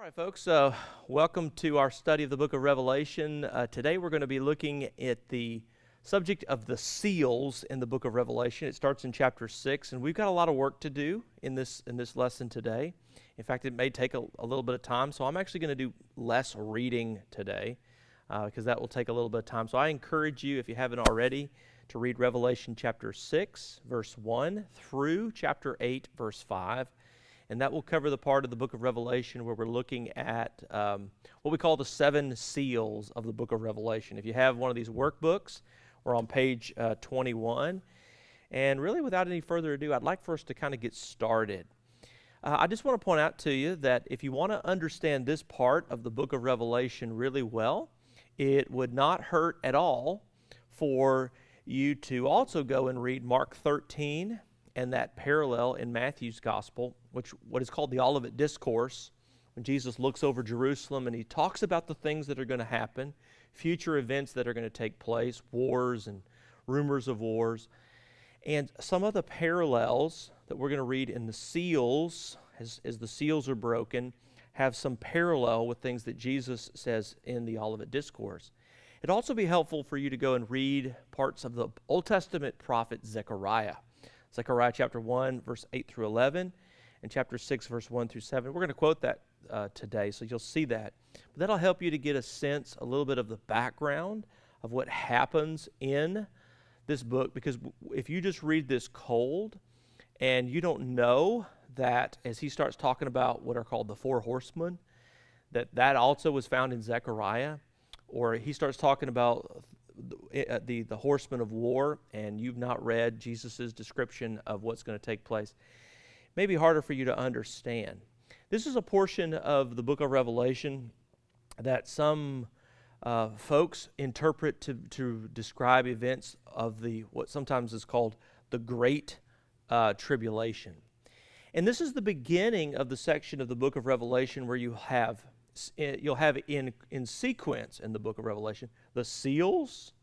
right, folks, welcome to our study of the book of Revelation. Today we're going to be looking at the subject of the seals in the book of Revelation. It starts in chapter 6, and we've got a lot of work to do in this lesson today. In fact, it may take a little bit of time, so I'm actually going to do less reading today because that will take a little bit of time. So I encourage you, if you haven't already, to read Revelation chapter 6, verse 1 through chapter 8, verse 5. And that will cover the part of the book of Revelation where we're looking at what we call the 7 seals of the book of Revelation. If you have one of these workbooks, we're on page 21. And really, without any further ado, I'd like for us to kind of get started. I just want to point out to you that if you want to understand this part of the book of Revelation really well, it would not hurt at all for you to also go and read Mark 13 and that parallel in Matthew's gospel, what is called the Olivet Discourse, when Jesus looks over Jerusalem and he talks about the things that are going to happen, future events that are going to take place, wars and rumors of wars. And some of the parallels that we're going to read in the seals, as the seals are broken, have some parallel with things that Jesus says in the Olivet Discourse. It'd also be helpful for you to go and read parts of the Old Testament prophet Zechariah. Zechariah chapter 1, verse 8 through 11, and chapter 6, verse 1 through 7. We're going to quote that today, so you'll see that. But that'll help you to get a little bit of the background of what happens in this book, because if you just read this cold and you don't know that as he starts talking about what are called the 4 horsemen, that also was found in Zechariah, or he starts talking about the horsemen of war, and you've not read Jesus' description of what's going to take place, it may be harder for you to understand. This is a portion of the book of Revelation that some folks interpret to describe events of what sometimes is called the Great Tribulation. And this is the beginning of the section of the book of Revelation where you'll have in sequence in the book of Revelation the seals,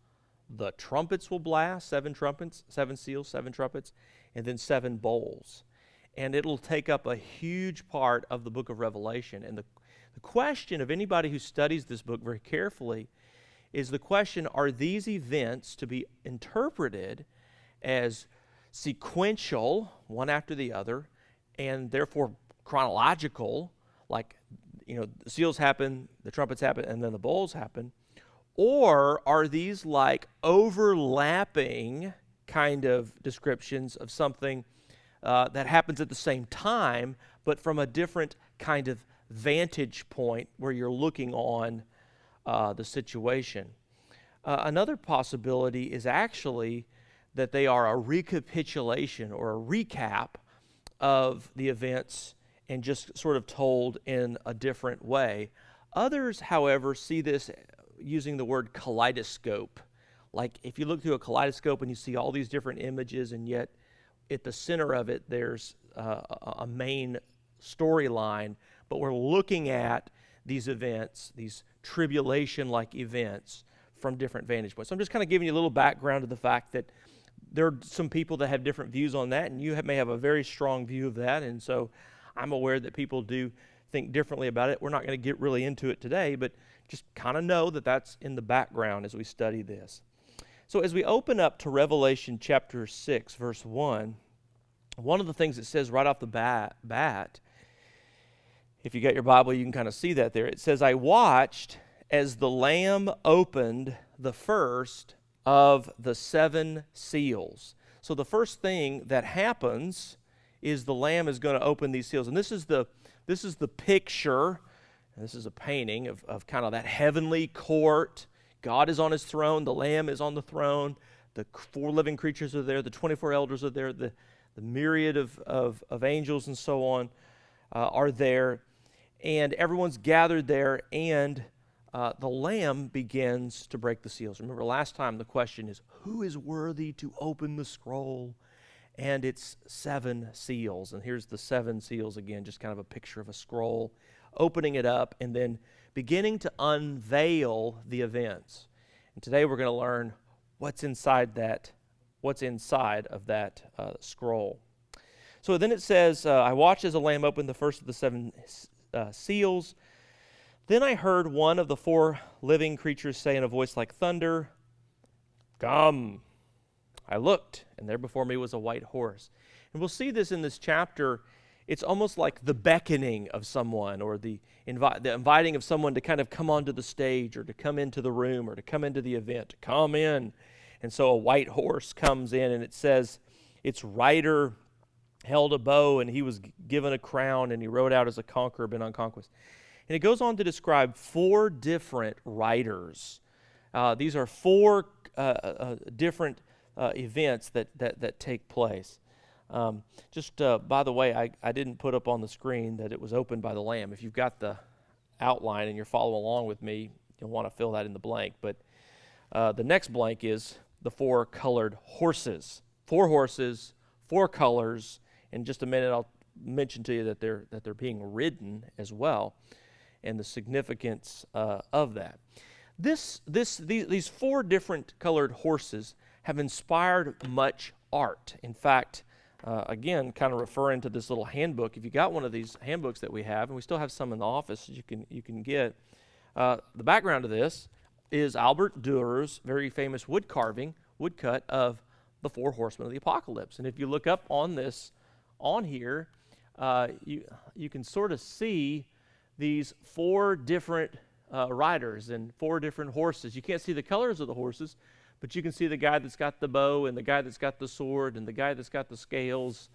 the trumpets will blast, 7 trumpets, 7 seals, 7 trumpets, and then 7 bowls. And it'll take up a huge part of the book of Revelation. And the question of anybody who studies this book very carefully is the question, are these events to be interpreted as sequential, one after the other, and therefore chronological, like, the seals happen, the trumpets happen, and then the bowls happen? Or are these like overlapping kind of descriptions of something that happens at the same time, but from a different kind of vantage point where you're looking on the situation? Another possibility is actually that they are a recapitulation or a recap of the events and just sort of told in a different way. Others, however, see this using the word kaleidoscope. Like if you look through a kaleidoscope and you see all these different images, and yet at the center of it there's a main storyline, but we're looking at these events, these tribulation-like events, from different vantage points. So I'm just kind of giving you a little background to the fact that there are some people that have different views on that, and you may have a very strong view of that, and so I'm aware that people do think differently about it. We're not going to get really into it today, but just kind of know that that's in the background as we study this. So as we open up to Revelation chapter 6, verse 1, one of the things it says right off the bat, if you got your Bible, you can kind of see that there. It says, I watched as the Lamb opened the first of the 7 seals. So the first thing that happens is the Lamb is going to open these seals. And this is the picture, this is a painting of kind of that heavenly court. God is on his throne, the Lamb is on the throne, the 4 living creatures are there, the 24 elders are there, the myriad of angels and so on are there, and everyone's gathered there, and the Lamb begins to break the seals. Remember last time the question is, who is worthy to open the scroll? And it's 7 seals. And here's the 7 seals again, just kind of a picture of a scroll, opening it up and then beginning to unveil the events. And today we're going to learn what's inside of that scroll. So then it says, I watched as the Lamb opened the first of the 7 seals. Then I heard one of the 4 living creatures say in a voice like thunder, "Come." I looked, and there before me was a white horse. And we'll see this in this chapter. It's almost like the beckoning of someone, or the inviting of someone to kind of come onto the stage, or to come into the room, or to come into the event, to come in. And so a white horse comes in, and it says its rider held a bow, and he was given a crown, and he rode out as a conqueror bent on conquest. And it goes on to describe 4 different riders. These are 4 different events that take place. Just by the way, I didn't put up on the screen that it was opened by the Lamb. If you've got the outline and you're following along with me, you'll want to fill that in the blank. But the next blank is the 4 colored horses. 4 horses, 4 colors. In just a minute, I'll mention to you that they're being ridden as well, and the significance of that. These 4 different colored horses have inspired much art. In fact, again, kind of referring to this little handbook, if you got one of these handbooks that we have, and we still have some in the office you can get, the background of this is Albert Durer's very famous woodcut of the 4 horsemen of the apocalypse. And if you look up on this, on here, you can sort of see these 4 different riders and 4 different horses. You can't see the colors of the horses, but you can see the guy that's got the bow, and the guy that's got the sword, and the guy that's got the scales,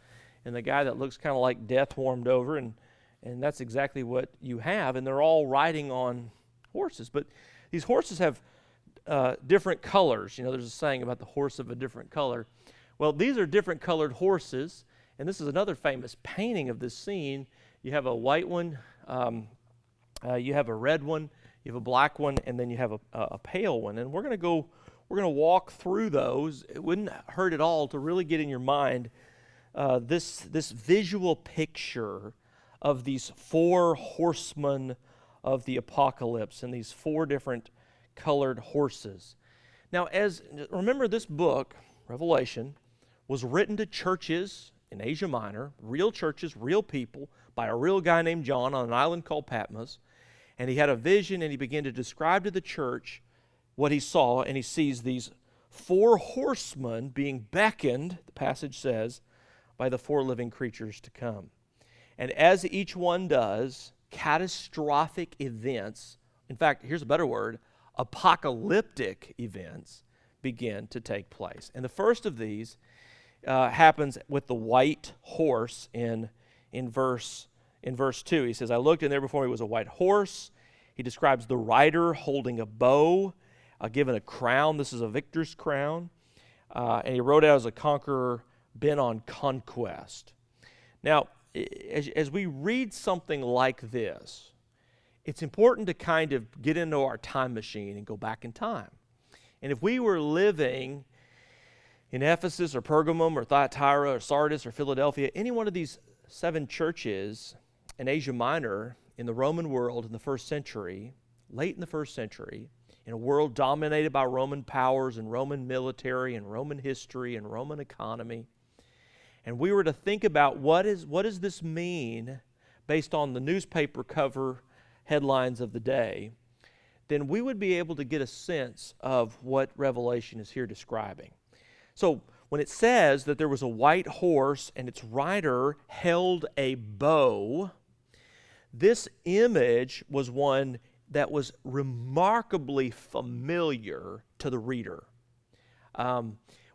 and the guy that looks kind of like death warmed over, and that's exactly what you have. And they're all riding on horses. But these horses have different colors. You know, there's a saying about the horse of a different color. Well, these are different colored horses, and this is another famous painting of this scene. You have a white one, you have a red one, you have a black one, and then you have a pale one. And we're going to walk through those. It wouldn't hurt at all to really get in your mind this visual picture of these 4 horsemen of the apocalypse and these 4 different colored horses. Now, remember, this book, Revelation, was written to churches in Asia Minor, real churches, real people, by a real guy named John on an island called Patmos. And he had a vision, and he began to describe to the church what he saw, and he sees these 4 horsemen being beckoned, the passage says, by the 4 living creatures to come. And as each one does, catastrophic events, in fact, here's a better word, apocalyptic events, begin to take place. And the first of these happens with the white horse in verse 2. He says, I looked, and there before me was a white horse. He describes the rider holding a bow, given a crown. This is a victor's crown. And he rode out as a conqueror, bent on conquest. Now, as we read something like this, it's important to kind of get into our time machine and go back in time. And if we were living in Ephesus or Pergamum or Thyatira or Sardis or Philadelphia, any one of these 7 churches in Asia Minor in the Roman world in the first century, late in the first century, in a world dominated by Roman powers and Roman military and Roman history and Roman economy, and we were to think about what does this mean based on the newspaper cover headlines of the day, then we would be able to get a sense of what Revelation is here describing. So when it says that there was a white horse and its rider held a bow, this image was one that was remarkably familiar to the reader.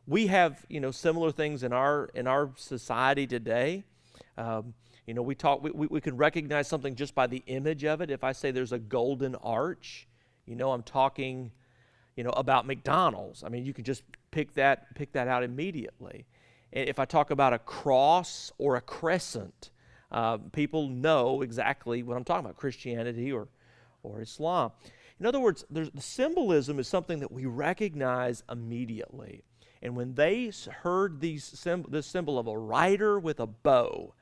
We have, similar things in our society today. We can recognize something just by the image of it. If I say there's a golden arch, I'm talking, about McDonald's. I mean, you can just pick that out immediately. And if I talk about a cross or a crescent, people know exactly what I'm talking about, Christianity or Islam. In other words, the symbolism is something that we recognize immediately. And when they heard this symbol of a rider with a bow,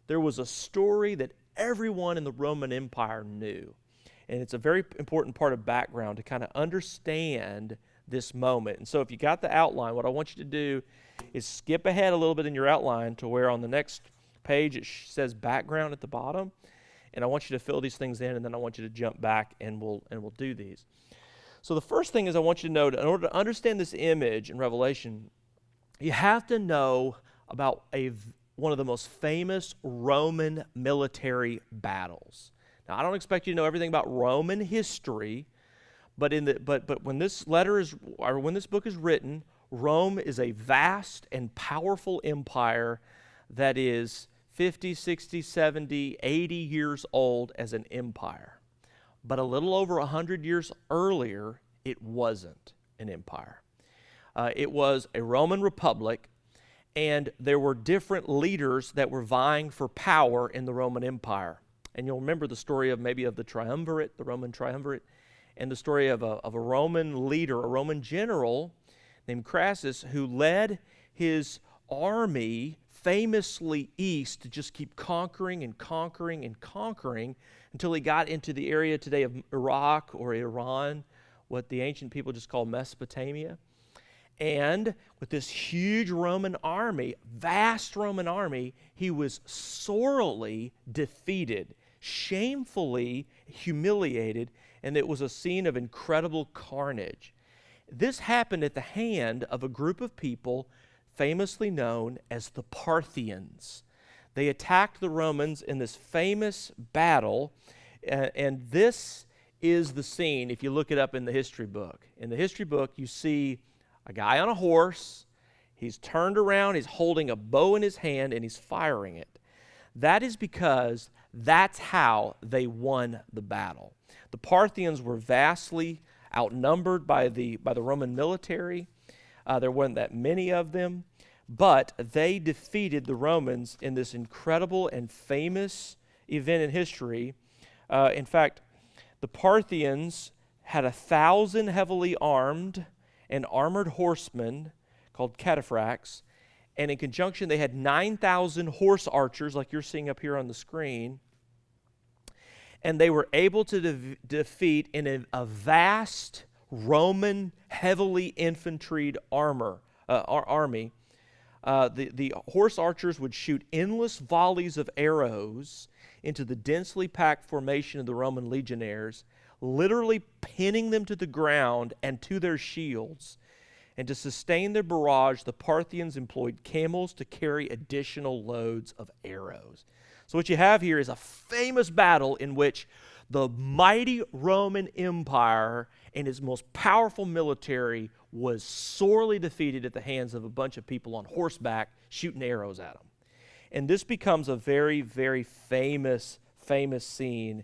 there was a story that everyone in the Roman Empire knew. And it's a very important part of background to kind of understand this moment. And so if you got the outline, what I want you to do is skip ahead a little bit in your outline to where on the next page it says background at the bottom. and I want you to fill these things in, and then I want you to jump back, and we'll do these. So the first thing is I want you to know, in order to understand this image in Revelation, you have to know about one of the most famous Roman military battles. Now, I don't expect you to know everything about Roman history, but when this when this book is written, Rome is a vast and powerful empire that is 50, 60, 70, 80 years old as an empire. But a little over 100 years earlier, it wasn't an empire. It was a Roman republic, and there were different leaders that were vying for power in the Roman Empire. And you'll remember the story of the triumvirate, the Roman triumvirate, and the story of a Roman leader, a Roman general named Crassus, who led his army famously east to just keep conquering and conquering and conquering until he got into the area today of Iraq or Iran, what the ancient people just called Mesopotamia. And with this huge Roman army, vast Roman army, he was sorely defeated, shamefully humiliated, and it was a scene of incredible carnage. This happened at the hand of a group of people famously known as the Parthians. They attacked the Romans in this famous battle, and this is the scene if you look it up in the history book. In the history book, you see a guy on a horse. He's turned around, he's holding a bow in his hand, and he's firing it. That is because that's how they won the battle. The Parthians were vastly outnumbered by the Roman military. There weren't that many of them, but they defeated the Romans in this incredible and famous event in history. In fact, the Parthians had 1,000 heavily armed and armored horsemen called cataphracts, and in conjunction they had 9,000 horse archers, like you're seeing up here on the screen, and they were able to defeat in a vast Roman heavily infantryed army. The horse archers would shoot endless volleys of arrows into the densely packed formation of the Roman legionnaires, literally pinning them to the ground and to their shields. And to sustain their barrage, the Parthians employed camels to carry additional loads of arrows. So what you have here is a famous battle in which the mighty Roman Empire and its most powerful military was sorely defeated at the hands of a bunch of people on horseback shooting arrows at them. And this becomes a very, very famous scene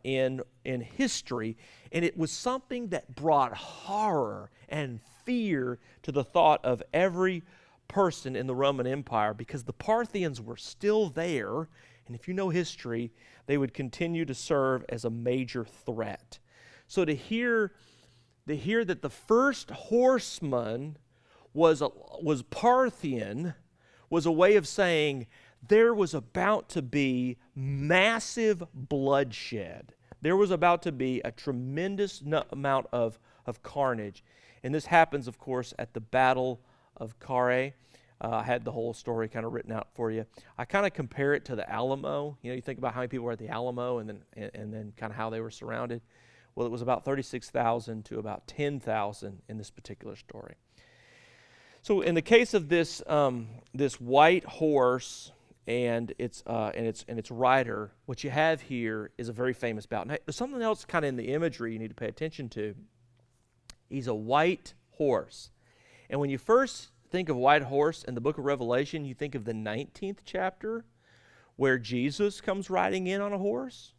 in history. And it was something that brought horror and fear to the thought of every person in the Roman Empire, because the Parthians were still there, and if you know history, they would continue to serve as a major threat. So to hear that the first horseman was Parthian was a way of saying there was about to be massive bloodshed. There was about to be a tremendous amount of carnage. And this happens, of course, at the Battle of CARRHAE. I had the whole story kind of written out for you. I kind of compare it to the Alamo. You know, you think about how many people were at the Alamo and then kind of how they were surrounded. Well, it was about 36,000 to about 10,000 in this particular story. So in the case of this this white horse and its rider, what you have here is a very famous battle. Now, there's something else kind of in the imagery you need to pay attention to. He's a white horse. And when you first think of white horse in the book of Revelation, you think of the 19th chapter where Jesus comes riding in on a horse.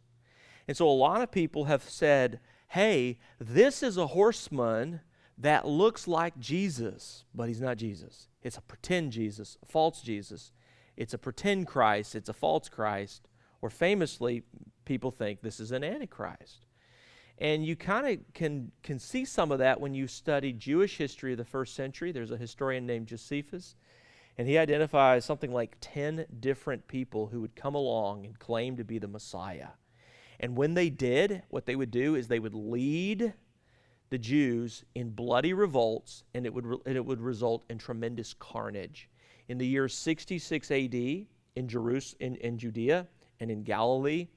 And so a lot of people have said, hey, this is a horseman that looks like Jesus, but he's not Jesus. It's a pretend Jesus, a false Jesus. It's a pretend Christ. It's a false Christ. Or famously, people think this is an antichrist. And you kind of can see some of that when you study Jewish history of the first century. There's a historian named Josephus, and he identifies something like 10 different people who would come along and claim to be the Messiah. And when they did, what they would do is they would lead the Jews in bloody revolts, and it would result in tremendous carnage. In the year 66 AD, in Judea and in Galilee,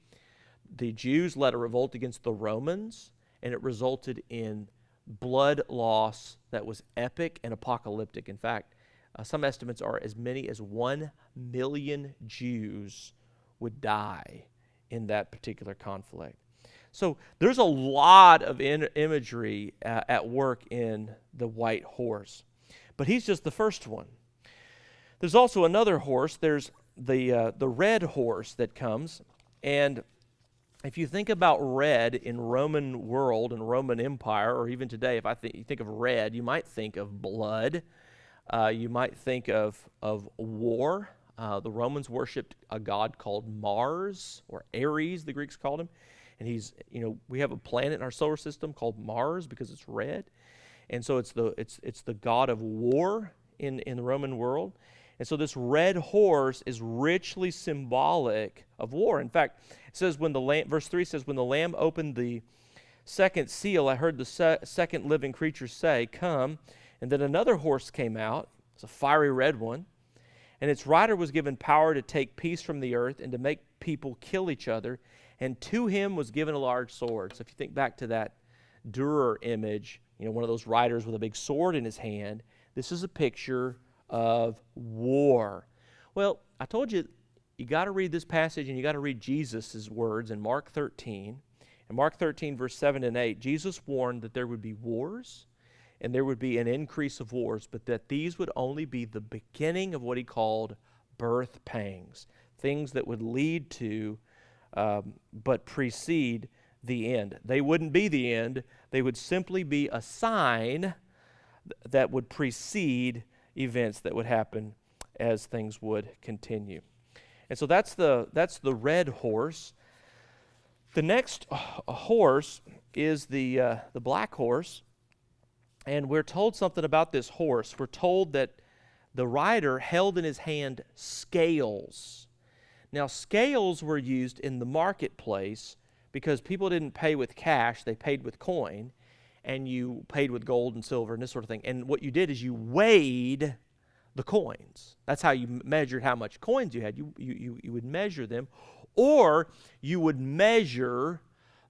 the Jews led a revolt against the Romans, and it resulted in blood loss that was epic and apocalyptic. In fact, some estimates are as many as 1 million Jews would die in that particular conflict. So there's a lot of imagery at work in the white horse. But he's just the first one. There's also another horse. There's the red horse that comes. And if you think about red in Roman world and Roman Empire, or even today, if you think of red, you might think of blood. You might think of war. The Romans worshipped a god called Mars, or Ares, the Greeks called him. And we have a planet in our solar system called Mars because it's red. And so it's the god of war in the Roman world. And so this red horse is richly symbolic of war. In fact, it says verse 3 says, when the Lamb opened the second seal, I heard the second living creature say, "Come." And then another horse came out. It's a fiery red one. And its rider was given power to take peace from the earth and to make people kill each other. And to him was given a large sword. So if you think back to that Dürer image, one of those riders with a big sword in his hand, this is a picture of war. Well, I told you, you got to read this passage and you got to read Jesus' words in Mark 13. In Mark 13, verse 7 and 8, Jesus warned that there would be wars and there would be an increase of wars, but that these would only be the beginning of what he called birth pangs, things that would lead to but precede the end. They wouldn't be the end. They would simply be a sign that would precede events that would happen as things would continue. And so that's the red horse. The next horse is the black horse. And we're told something about this horse. We're told that the rider held in his hand scales. Now, scales were used in the marketplace because people didn't pay with cash, they paid with coin, and you paid with gold and silver and this sort of thing. And what you did is you weighed the coins. That's how you measured how much coins you had. You would measure them, or you would measure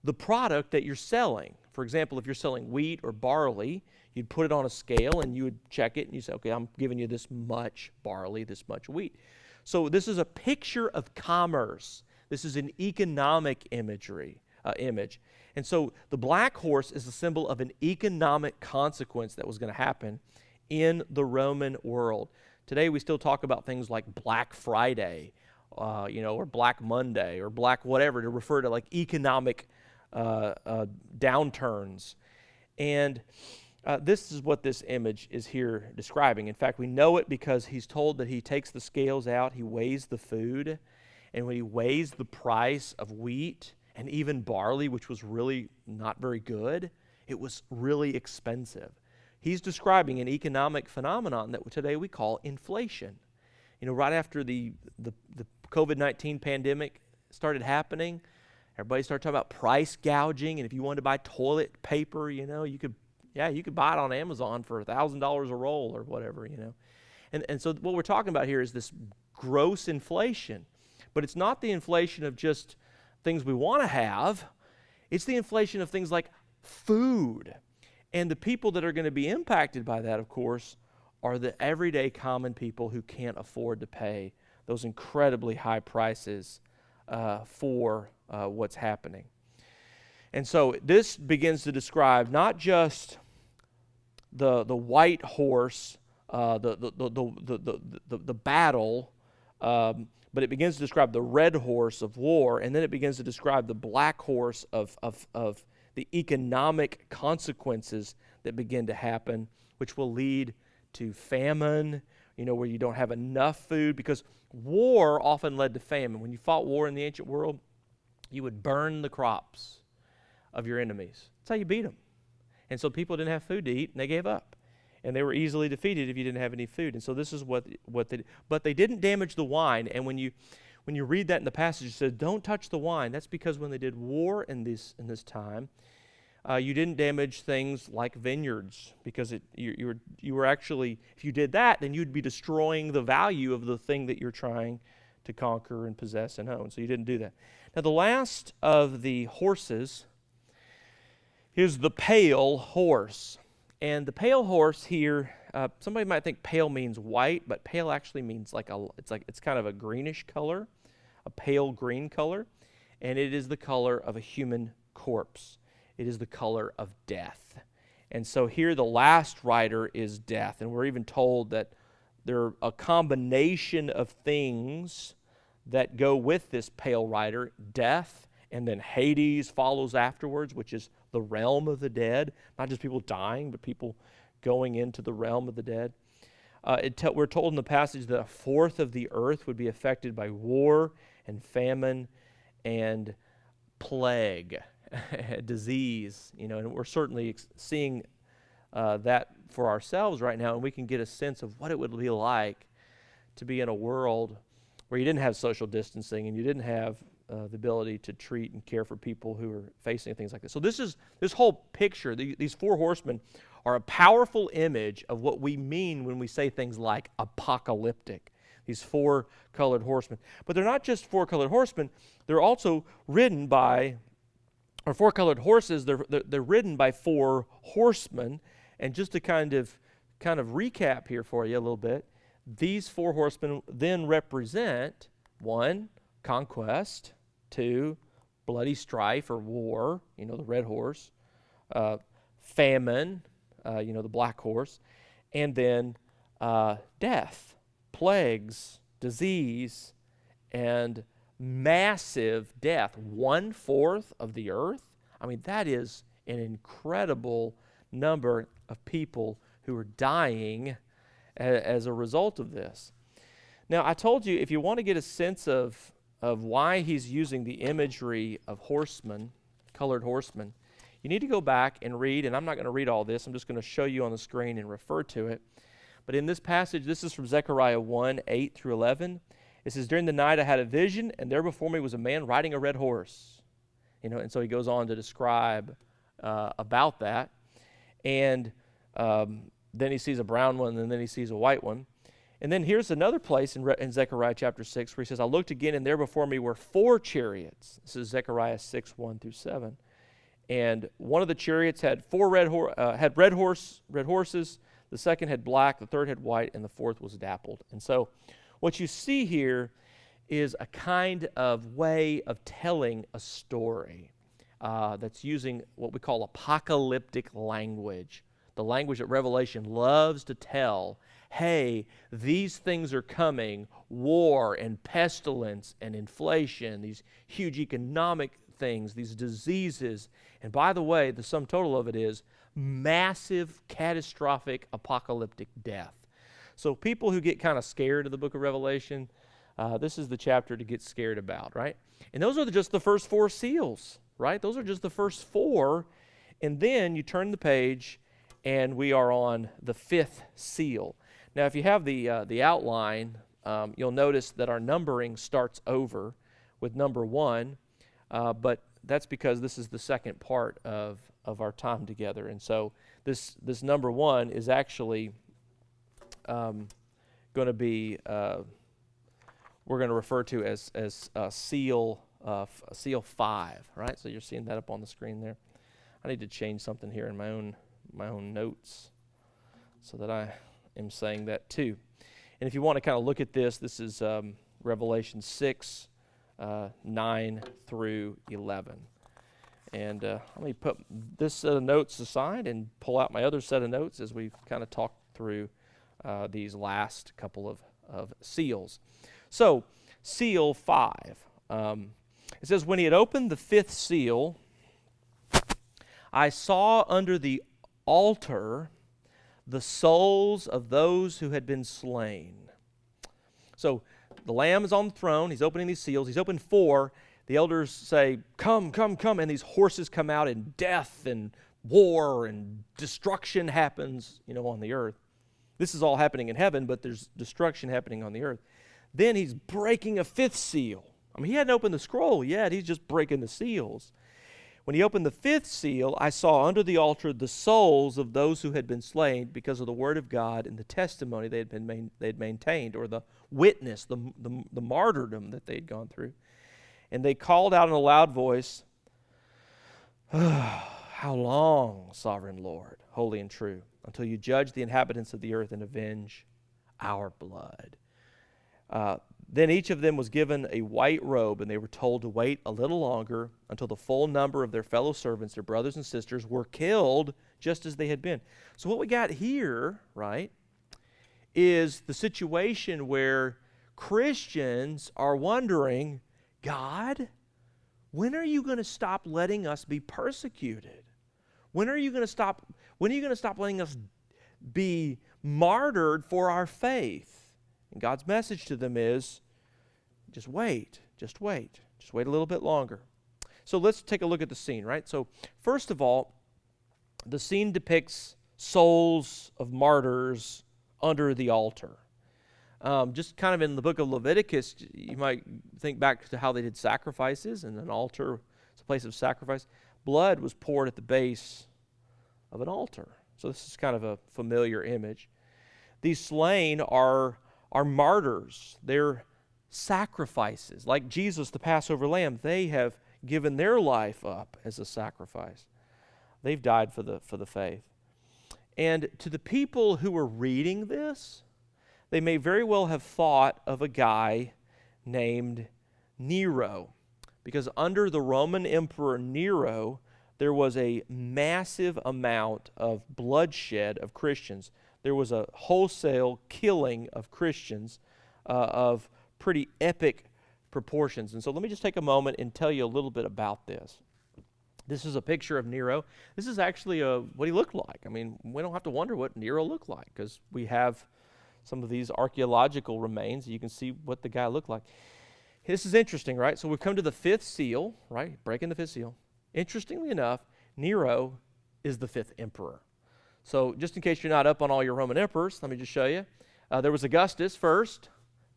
the product that you're selling. For example, if you're selling wheat or barley, you'd put it on a scale and you would check it and you say, okay, I'm giving you this much barley, this much wheat. So this is a picture of commerce. This is an economic image. And so the black horse is a symbol of an economic consequence that was going to happen in the Roman world. Today we still talk about things like Black Friday, or Black Monday, or Black whatever, to refer to like economic downturns. And this is what this image is here describing. In fact, we know it because he's told that he takes the scales out, he weighs the food, and when he weighs the price of wheat and even barley, which was really not very good, it was really expensive. He's describing an economic phenomenon that today we call inflation. Right after the COVID-19 pandemic started happening, everybody started talking about price gouging, and if you wanted to buy toilet paper, you could buy it on Amazon for $1,000 a roll or whatever, And so what we're talking about here is this gross inflation. But it's not the inflation of just things we want to have. It's the inflation of things like food. And the people that are going to be impacted by that, of course, are the everyday common people who can't afford to pay those incredibly high prices for what's happening. And so this begins to describe not just the white horse, the battle, but it begins to describe the red horse of war, and then it begins to describe the black horse of the economic consequences that begin to happen, which will lead to famine, where you don't have enough food, because war often led to famine. When you fought war in the ancient world, you would burn the crops of your enemies. That's how you beat them. And so people didn't have food to eat, and they gave up. And they were easily defeated if you didn't have any food. And so this is what they did. But they didn't damage the wine. And when you read that in the passage, it says, don't touch the wine. That's because when they did war in this time, you didn't damage things like vineyards, because you were actually, if you did that, then you'd be destroying the value of the thing that you're trying to conquer and possess and own. So you didn't do that. Now the last of the horses is the pale horse. And the pale horse here, somebody might think pale means white, but pale actually means it's kind of a greenish color, a pale green color, and it is the color of a human corpse. It is the color of death. And so here the last rider is death, and we're even told that there are a combination of things that go with this pale rider, death, and then Hades follows afterwards, which is the realm of the dead. Not just people dying, but people going into the realm of the dead. We're told in the passage that a fourth of the earth would be affected by war and famine and plague, disease. And we're certainly seeing that for ourselves right now, and we can get a sense of what it would be like to be in a world where you didn't have social distancing and you didn't have the ability to treat and care for people who are facing things like this. So this whole picture, these four horsemen, are a powerful image of what we mean when we say things like apocalyptic. These four colored horsemen. But they're not just four colored horsemen, they're also ridden by, or four colored horses, they're ridden by four horsemen. And just to kind of recap here for you a little bit, these four horsemen then represent, 1, conquest, 2, bloody strife or war, the red horse, famine, the black horse, and then death, plagues, disease, and massive death, 1/4 of the earth. I mean, that is an incredible number of people who are dying as a result of this. Now, I told you, if you want to get a sense of why he's using the imagery of horsemen, colored horsemen, you need to go back and read, and I'm not going to read all this, I'm just going to show you on the screen and refer to it. But in this passage, this is from Zechariah 1, 8 through 11. It says, "During the night I had a vision, and there before me was a man riding a red horse." And so he goes on to describe about that. And then he sees a brown one, and then he sees a white one. And then here's another place in Zechariah chapter 6 where he says, "I looked again, and there before me were 4 chariots." This is Zechariah 6, 1 through 7. And one of the chariots had red horses. The second had black, the third had white, and the fourth was dappled. And so what you see here is a kind of way of telling a story that's using what we call apocalyptic language, the language that Revelation loves to tell. Hey, these things are coming, war and pestilence and inflation, these huge economic things, these diseases. And by the way, the sum total of it is massive, catastrophic, apocalyptic death. So people who get kind of scared of the book of Revelation, this is the chapter to get scared about, right? And those are just the first 4 seals, right? Those are just the first 4. And then you turn the page, and we are on the 5th seal. Now, if you have the outline, you'll notice that our numbering starts over with number 1, but that's because this is the second part of our time together. And so this number 1 is actually going to be, we're going to refer to as seal 5, right? So you're seeing that up on the screen there. I need to change something here in my own notes so that I am saying that too. And if you want to kind of look at this is Revelation 6, 9 through 11. And let me put this set of notes aside and pull out my other set of notes as we kind of talk through these last couple of seals. So, seal 5. It says, "When he had opened the 5th seal, I saw under the altar the souls of those who had been slain." So the Lamb is on the throne. He's opening these seals. He's opened 4. The elders say, "Come, come, come." And these horses come out, and death and war and destruction happens, on the earth. This is all happening in heaven, but there's destruction happening on the earth. Then he's breaking a 5th seal. I mean, he hadn't opened the scroll yet. He's just breaking the seals. When he opened the fifth seal, I saw under the altar the souls of those who had been slain because of the word of God and the testimony they had maintained, or the witness, the martyrdom that they had gone through. And they called out in a loud voice, "How long, sovereign Lord, holy and true, until you judge the inhabitants of the earth and avenge our blood?" Then each of them was given a white robe, and they were told to wait a little longer until the full number of their fellow servants, their brothers and sisters, were killed just as they had been. So what we got here, right, is the situation where Christians are wondering, God, when are you going to stop letting us be persecuted? When are you going to stop letting us be martyred for our faith? And God's message to them is, just wait a little bit longer. So let's take a look at the scene, right? So first of all, the scene depicts souls of martyrs under the altar. Just kind of in the book of Leviticus, you might think back to how they did sacrifices, and an altar is a place of sacrifice. Blood was poured at the base of an altar. So this is kind of a familiar image. These slain are martyrs. They're sacrifices. Like Jesus, the Passover lamb, they have given their life up as a sacrifice. They've died for the faith. And to the people who were reading this, they may very well have thought of a guy named Nero, because under the Roman Emperor Nero, there was a massive amount of bloodshed of Christians. There was a wholesale killing of Christians of pretty epic proportions. And so let me just take a moment and tell you a little bit about this. This is a picture of Nero. This is actually what he looked like. I mean, we don't have to wonder what Nero looked like, because we have some of these archaeological remains. You can see what the guy looked like. This is interesting, right? So we've come to the fifth seal, right? Breaking the fifth seal. Interestingly enough, Nero is the fifth emperor. So just in case you're not up on all your Roman emperors, let me just show you. There was Augustus first.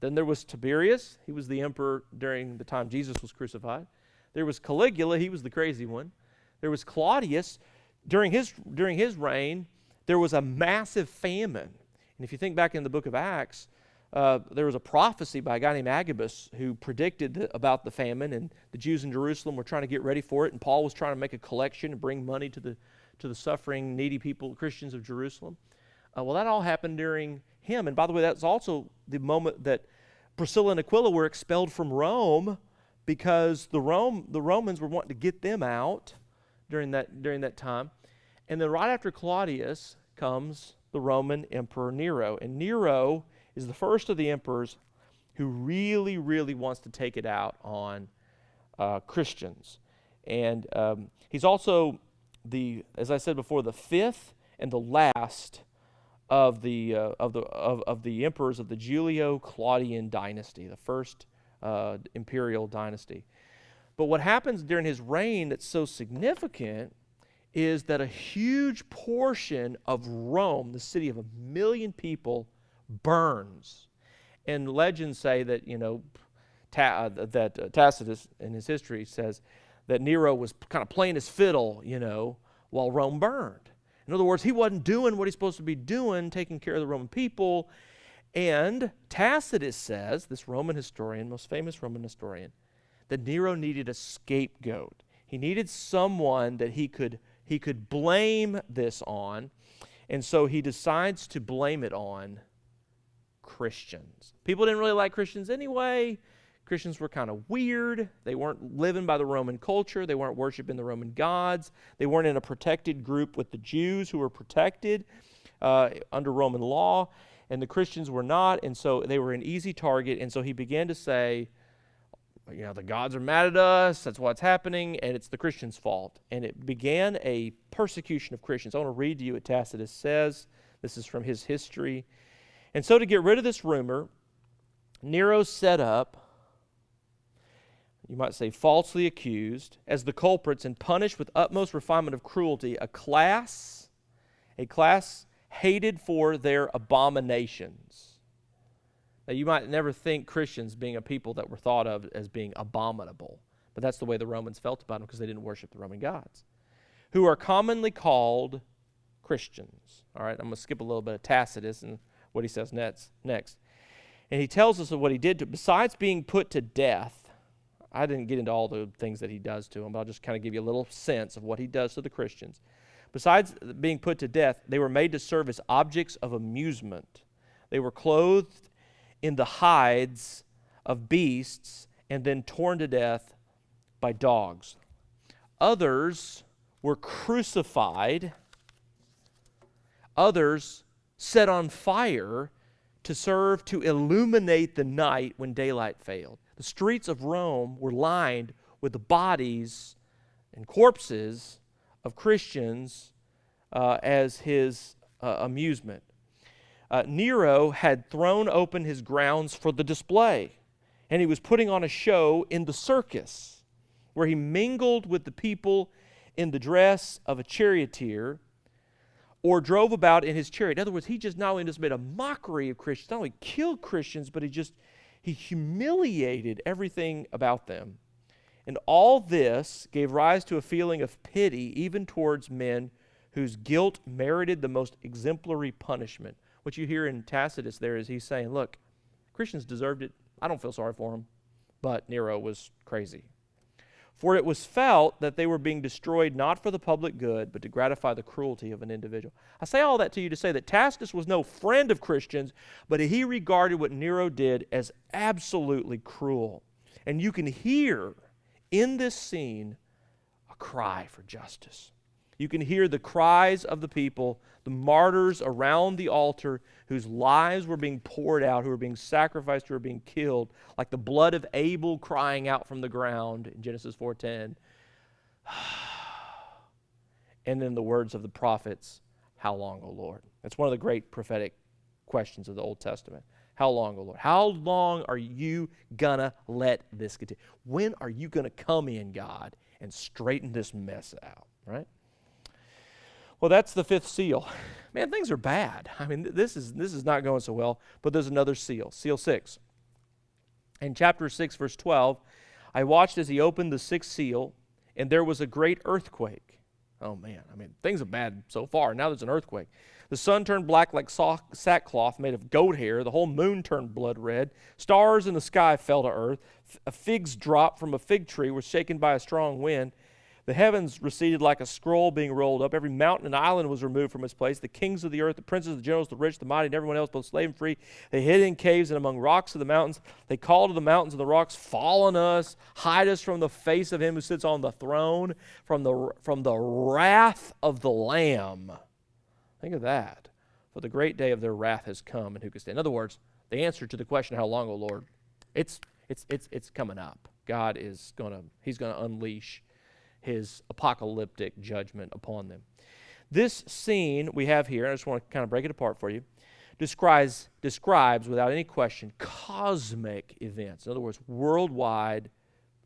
Then there was Tiberius. He was the emperor during the time Jesus was crucified. There was Caligula. He was the crazy one. There was Claudius. During his reign, there was a massive famine. And if you think back in the book of Acts, there was a prophecy by a guy named Agabus who predicted about the famine, and the Jews in Jerusalem were trying to get ready for it, and Paul was trying to make a collection and bring money to the suffering, needy people, Christians of Jerusalem. Well, that all happened during him. And by the way, that's also the moment that Priscilla and Aquila were expelled from Rome, because the Romans were wanting to get them out during that time. And then right after Claudius comes the Roman Emperor Nero. And Nero is the first of the emperors who really, really wants to take it out on Christians. And he's also as I said before, the fifth and the last of the emperors of the Julio-Claudian dynasty, the first imperial dynasty. But what happens during his reign that's so significant is that a huge portion of Rome, the city of 1 million people, burns. And legends say that, Tacitus in his history says that Nero was kind of playing his fiddle, while Rome burned. In other words, he wasn't doing what he's supposed to be doing, taking care of the Roman people. And Tacitus says, this Roman historian, most famous Roman historian, that Nero needed a scapegoat. He needed someone that he could blame this on. And so he decides to blame it on Christians. People didn't really like Christians anyway. Christians were kind of weird. They weren't living by the Roman culture. They weren't worshiping the Roman gods. They weren't in a protected group with the Jews, who were protected under Roman law, and the Christians were not, and so they were an easy target. And so he began to say, the gods are mad at us, that's what's happening, and it's the Christians' fault. And it began a persecution of Christians. I want to read to you what Tacitus says. This is from his history. And so to get rid of this rumor, Nero set up, you might say falsely accused, as the culprits and punished with utmost refinement of cruelty, a class hated for their abominations. Now, you might never think Christians being a people that were thought of as being abominable, But that's the way the Romans felt about them because they didn't worship the Roman gods. Who are commonly called Christians. All right, I'm going to skip a little bit of Tacitus and what he says next. And he tells us of what he did to, besides being put to death. I didn't get into all the things that he does to them, but I'll just kind of give you a little sense of what he does to the Christians. Besides being put to death, they were made to serve as objects of amusement. They were clothed in the hides of beasts and then torn to death by dogs. Others were crucified. Others set on fire to serve to illuminate the night when daylight failed. The streets of Rome were lined with the bodies and corpses of Christians as his amusement. Nero had thrown open his grounds for the display, and he was putting on a show in the circus, where he mingled with the people in the dress of a charioteer or drove about in his chariot. In other words, he just not only just made a mockery of Christians, not only killed Christians, but he humiliated everything about them. And all this gave rise to a feeling of pity even towards men whose guilt merited the most exemplary punishment. What you hear in Tacitus there is he's saying, look, Christians deserved it. I don't feel sorry for them, but Nero was crazy. For it was felt that they were being destroyed not for the public good, but to gratify the cruelty of an individual. I say all that to you to say that Tacitus was no friend of Christians, but he regarded what Nero did as absolutely cruel. And you can hear in this scene a cry for justice. You can hear the cries of the people, the martyrs around the altar whose lives were being poured out, who were being sacrificed, who were being killed, like the blood of Abel crying out from the ground in Genesis 4:10. And then the words of the prophets, how long, O Lord? That's one of the great prophetic questions of the Old Testament. How long, O Lord? How long are you going to let this continue? When are you going to come in, God, and straighten this mess out, right? Well, that's the fifth seal. Man, things are bad. I mean, this is not going so well, but there's another seal, seal 6. In chapter 6, verse 12, I watched as he opened the sixth seal, and there was a great earthquake. Oh, man, I mean, things are bad so far. Now there's an earthquake. The sun turned black like sackcloth made of goat hair. The whole moon turned blood red. Stars in the sky fell to earth. Figs dropped from a fig tree were shaken by a strong wind. The heavens receded like a scroll being rolled up. Every mountain and island was removed from its place. The kings of the earth, the princes, the generals, the rich, the mighty, and everyone else, both slave and free, they hid in caves and among rocks of the mountains. They called to the mountains and the rocks, fall on us, hide us from the face of him who sits on the throne, from the wrath of the Lamb. Think of that. For the great day of their wrath has come, and who can stand? In other words, the answer to the question, how long, O Lord? It's coming up. God is he's gonna unleash his apocalyptic judgment upon them. This scene we have here, I just want to kind of break it apart for you, describes without any question cosmic events. In other words, worldwide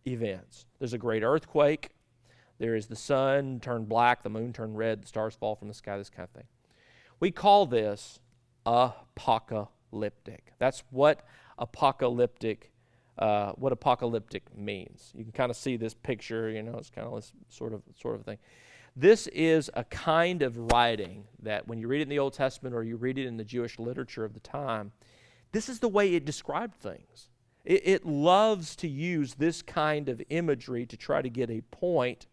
events. There's a great earthquake. There is the sun turned black, the moon turned red, the stars fall from the sky, this kind of thing. We call this apocalyptic. That's what apocalyptic means. You can kind of see this picture, it's kind of this sort of thing. This is a kind of writing that when you read it in the Old Testament or you read it in the Jewish literature of the time, this is the way it described things. It loves to use this kind of imagery to try to get a point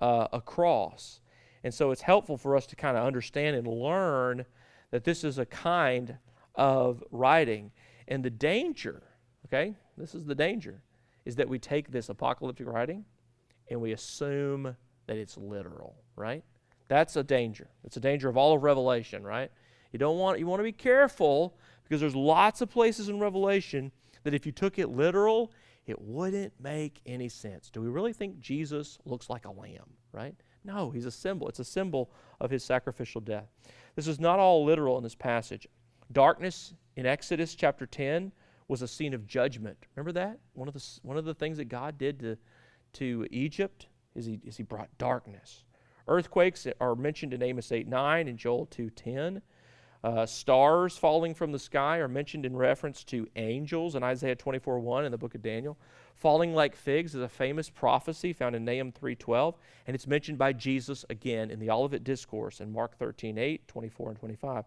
across. And so it's helpful for us to kind of understand and learn that this is a kind of writing. And the danger, okay, this is the danger, is that we take this apocalyptic writing and we assume that it's literal, right? That's a danger. It's a danger of all of Revelation, right? You want to be careful because there's lots of places in Revelation that if you took it literal, it wouldn't make any sense. Do we really think Jesus looks like a lamb, right? No, he's a symbol. It's a symbol of his sacrificial death. This is not all literal in this passage. Darkness in Exodus chapter 10 was a scene of judgment. Remember that? One of the things that God did to Egypt is he brought darkness. Earthquakes are mentioned in Amos 8:9 and Joel 2:10. Stars falling from the sky are mentioned in reference to angels in Isaiah 24:1 in the book of Daniel. Falling like figs is a famous prophecy found in Nahum 3:12, and it's mentioned by Jesus again in the Olivet Discourse in Mark 13:8, 24, and 25.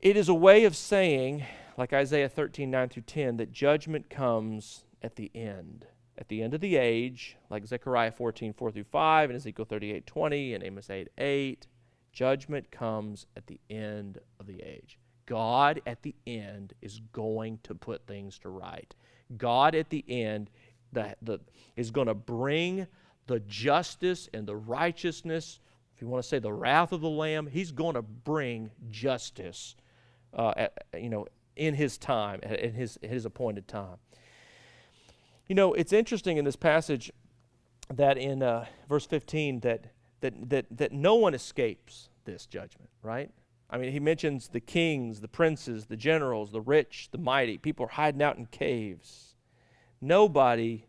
It is a way of saying, like Isaiah 13:9 through 10, that judgment comes at the end of the age, like Zechariah 14:4 through 5, and Ezekiel 38:20, and Amos 8:8. Judgment comes at the end of the age. God at the end is going to put things to right. God at the end is going to bring the justice and the righteousness, if you want to say the wrath of the Lamb. He's going to bring justice in His time, in His appointed time. You know, it's interesting in this passage that in verse 15 that no one escapes this judgment, right? I mean, he mentions the kings, the princes, the generals, the rich, the mighty. People are hiding out in caves. Nobody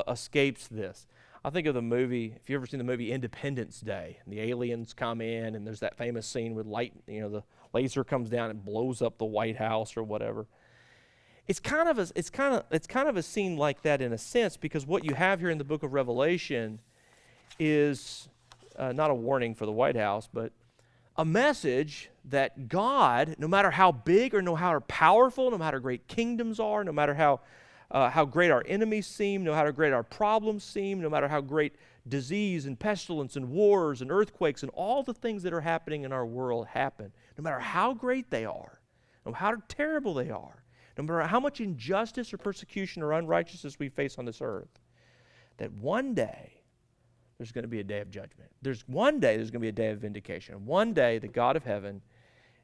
escapes this. I think of the movie, if you've ever seen the movie Independence Day, and the aliens come in, and there's that famous scene with light, the laser comes down and blows up the White House or whatever. It's kind of a scene like that in a sense, because what you have here in the book of Revelation is not a warning for the White House, but a message that God, no matter how big or no matter how powerful, no matter how great kingdoms are, no matter how great our enemies seem, no matter how great our problems seem, no matter how great disease and pestilence and wars and earthquakes and all the things that are happening in our world happen, no matter how great they are, no matter how terrible they are, no matter how much injustice or persecution or unrighteousness we face on this earth, that one day there's going to be a day of judgment. One day there's going to be a day of vindication. One day the God of heaven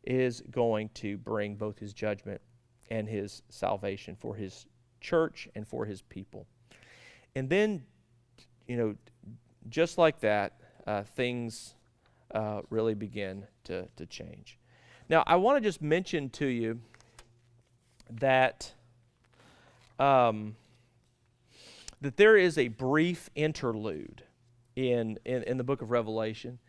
is going to bring both His judgment and His salvation for His church and for His people. And then, just like that, things really begin to change. Now, I want to just mention to you that that there is a brief interlude in the book of Revelation.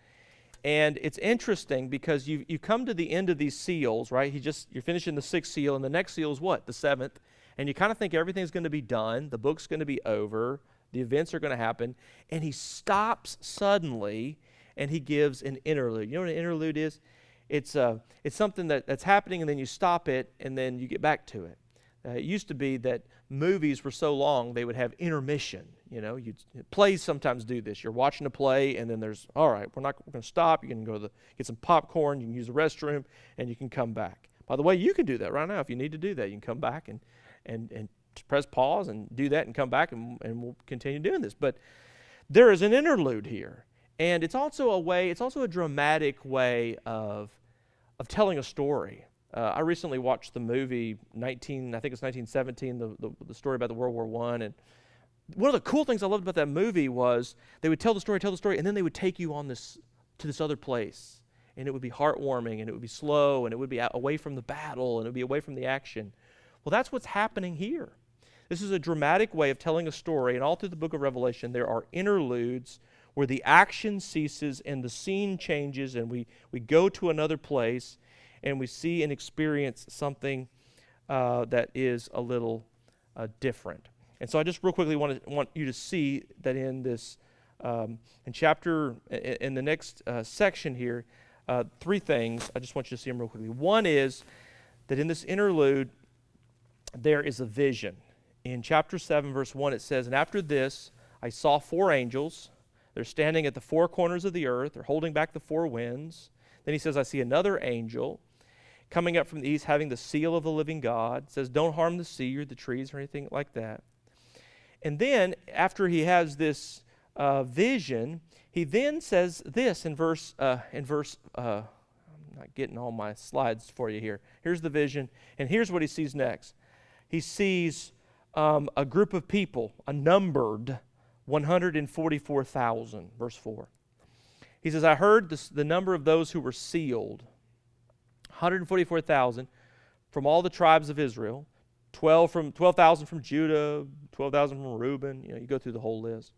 And it's interesting because you come to the end of these seals, right? You're finishing the sixth seal, and the next seal is what? The seventh. And you kind of think everything's going to be done, the book's going to be over, the events are going to happen, and he stops suddenly and he gives an interlude. You know what an interlude is? It's something that's happening, and then you stop it, and then you get back to it. It used to be that movies were so long they would have intermission. Plays sometimes do this. You're watching a play, and then there's, all right, we're going to stop. You can go get some popcorn. You can use the restroom, and you can come back. By the way, you can do that right now if you need to do that. You can come back and press pause and do that and come back, and we'll continue doing this. But there is an interlude here, and it's also a dramatic way of telling a story. I recently watched the movie I think it's 1917, the story about the World War I, and one of the cool things I loved about that movie was they would tell the story, and then they would take you to this other place, and it would be heartwarming, and it would be slow, and it would be away from the battle, and it would be away from the action. Well, that's what's happening here. This is a dramatic way of telling a story, and all through the book of Revelation there are interludes where the action ceases and the scene changes, and we go to another place, and we see and experience something that is a little different. And so I just real quickly want you to see that in this in the next section here, three things. I just want you to see them real quickly. One is that in this interlude there is a vision. In chapter 7, verse 1, it says, "And after this I saw four angels. They're standing at the four corners of the earth. They're holding back the four winds." Then he says, "I see another angel coming up from the east, having the seal of the living God." It says, "Don't harm the sea or the trees or anything like that." And then, after he has this vision, he then says this in verse. I'm not getting all my slides for you here. Here's the vision, and here's what he sees next. He sees a group of people, a numbered 144,000, verse 4. He says, "I heard the number of those who were sealed, 144,000 from all the tribes of Israel, 12,000 from Judah, 12,000 from Reuben." You go through the whole list.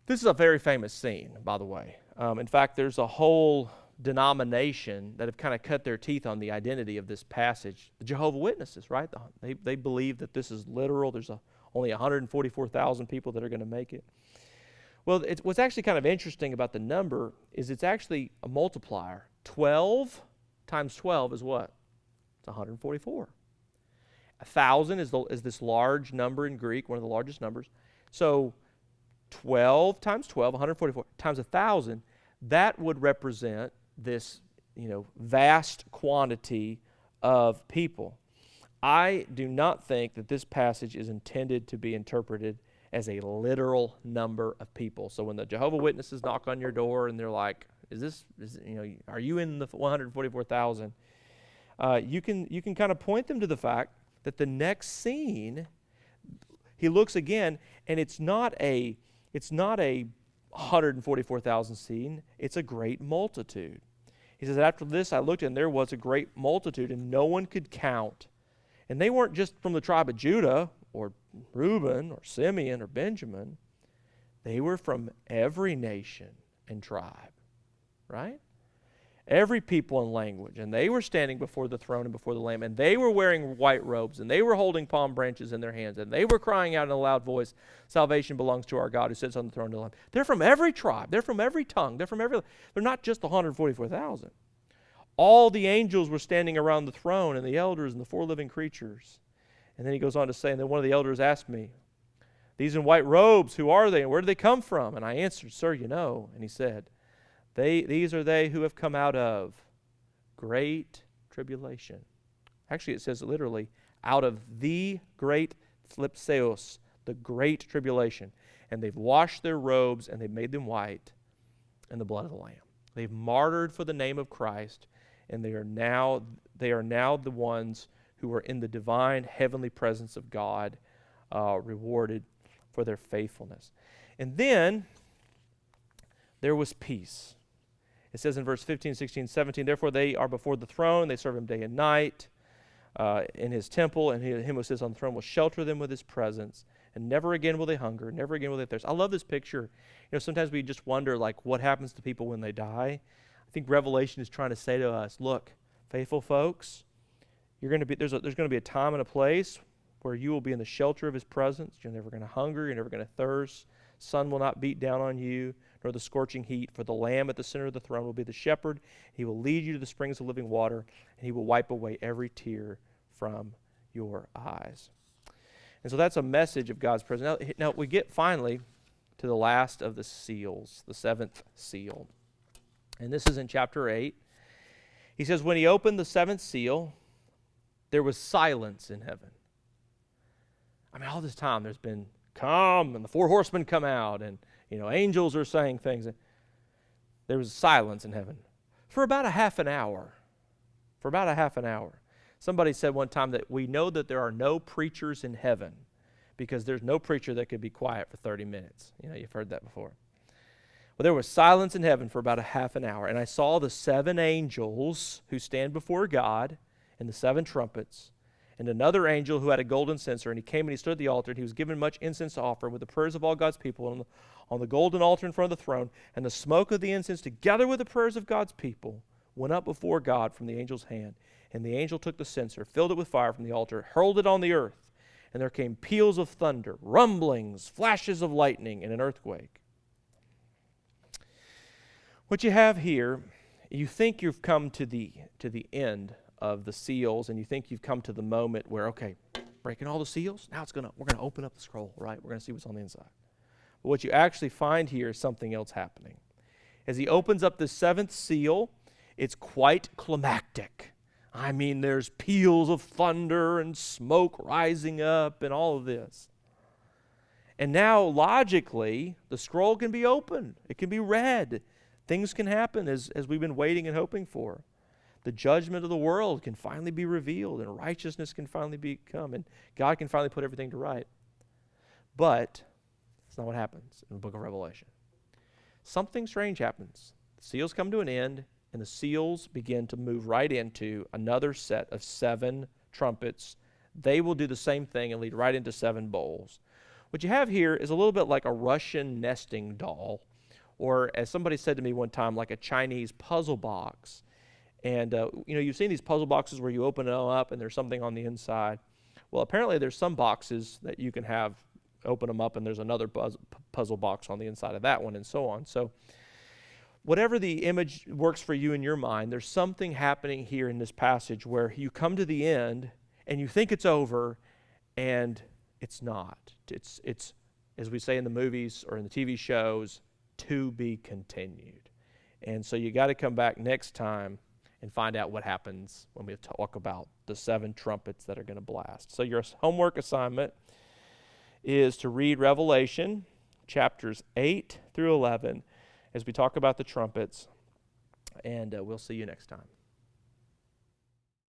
This is a very famous scene, by the way. In fact, there's a whole denomination that have kind of cut their teeth on the identity of this passage. The Jehovah's Witnesses, right? They believe that this is literal. There's only 144,000 people that are going to make it. Well, what's actually kind of interesting about the number is it's actually a multiplier. 12 times 12 is what? It's 144. 1,000 is this large number in Greek, one of the largest numbers. So 12 times 12, 144, times 1,000, that would represent this, vast quantity of people. I do not think that this passage is intended to be interpreted as a literal number of people. So when the Jehovah's Witnesses knock on your door and they're like, are you in the 144,000? You can kind of point them to the fact that the next scene, he looks again, and it's not a 144,000 scene, it's a great multitude. He says, after this I looked, and there was a great multitude, and no one could count. And they weren't just from the tribe of Judah, or Reuben, or Simeon, or Benjamin. They were from every nation and tribe, right? Every people and language. And they were standing before the throne and before the Lamb, and they were wearing white robes, and they were holding palm branches in their hands, and they were crying out in a loud voice, salvation belongs to our God who sits on the throne of the Lamb. They're from every tribe. They're from every tongue. They're not just the 144,000. All the angels were standing around the throne, and the elders and the four living creatures. And then he goes on to say, and then one of the elders asked me, these in white robes, who are they, and where do they come from? And I answered, sir, you know. And he said, these are they who have come out of great tribulation. Actually, it says literally, out of the great thlipseos, the great tribulation. And they've washed their robes, and they've made them white in the blood of the Lamb. They've martyred for the name of Christ, and they are now the ones who are in the divine heavenly presence of God, rewarded for their faithfulness. And then there was peace. It says in verse 15, 16, 17, therefore they are before the throne, they serve him day and night in his temple, and him who sits on the throne will shelter them with his presence, and never again will they hunger, never again will they thirst. I love this picture. Sometimes we just wonder, what happens to people when they die? I think Revelation is trying to say to us, look, faithful folks, there's going to be a time and a place where you will be in the shelter of his presence. You're never going to hunger, you're never going to thirst. Sun will not beat down on you, nor the scorching heat, for the Lamb at the center of the throne will be the shepherd. He will lead you to the springs of living water, and he will wipe away every tear from your eyes. And so that's a message of God's presence. Now we get finally to the last of the seals, the seventh seal. And this is in chapter 8. He says, when he opened the seventh seal, there was silence in heaven. All this time there's been come, and the four horsemen come out, and angels are saying things. There was silence in heaven for about a half an hour. Somebody said one time that we know that there are no preachers in heaven because there's no preacher that could be quiet for 30 minutes. You've heard that before. Well, there was silence in heaven for about a half an hour, and I saw the seven angels who stand before God and the seven trumpets, and another angel who had a golden censer, and he came and he stood at the altar, and he was given much incense to offer with the prayers of all God's people on the golden altar in front of the throne, and the smoke of the incense together with the prayers of God's people went up before God from the angel's hand. And the angel took the censer, filled it with fire from the altar, hurled it on the earth, and there came peals of thunder, rumblings, flashes of lightning, and an earthquake. What you have here, you think you've come to the end of the seals, and you think you've come to the moment where, okay, breaking all the seals, now we're gonna open up the scroll, right? We're gonna see what's on the inside. But what you actually find here is something else happening. As he opens up the seventh seal, it's quite climactic. There's peals of thunder and smoke rising up and all of this. And now, logically, the scroll can be opened. It can be read. Things can happen as we've been waiting and hoping for. The judgment of the world can finally be revealed, and righteousness can finally come, and God can finally put everything to right. But that's not what happens in the book of Revelation. Something strange happens. The seals come to an end, and the seals begin to move right into another set of seven trumpets. They will do the same thing and lead right into seven bowls. What you have here is a little bit like a Russian nesting doll, or as somebody said to me one time, like a Chinese puzzle box. And, you've seen these puzzle boxes where you open it up and there's something on the inside. Well, apparently there's some boxes that you can open them up and there's another puzzle box on the inside of that one, and so on. So whatever the image works for you in your mind, there's something happening here in this passage where you come to the end and you think it's over, and it's not. It's as we say in the movies or in the TV shows, to be continued. And so you got to come back next time and find out what happens when we talk about the 7 trumpets that are going to blast. So your homework assignment is to read Revelation chapters 8 through 11 as we talk about the trumpets, and we'll see you next time.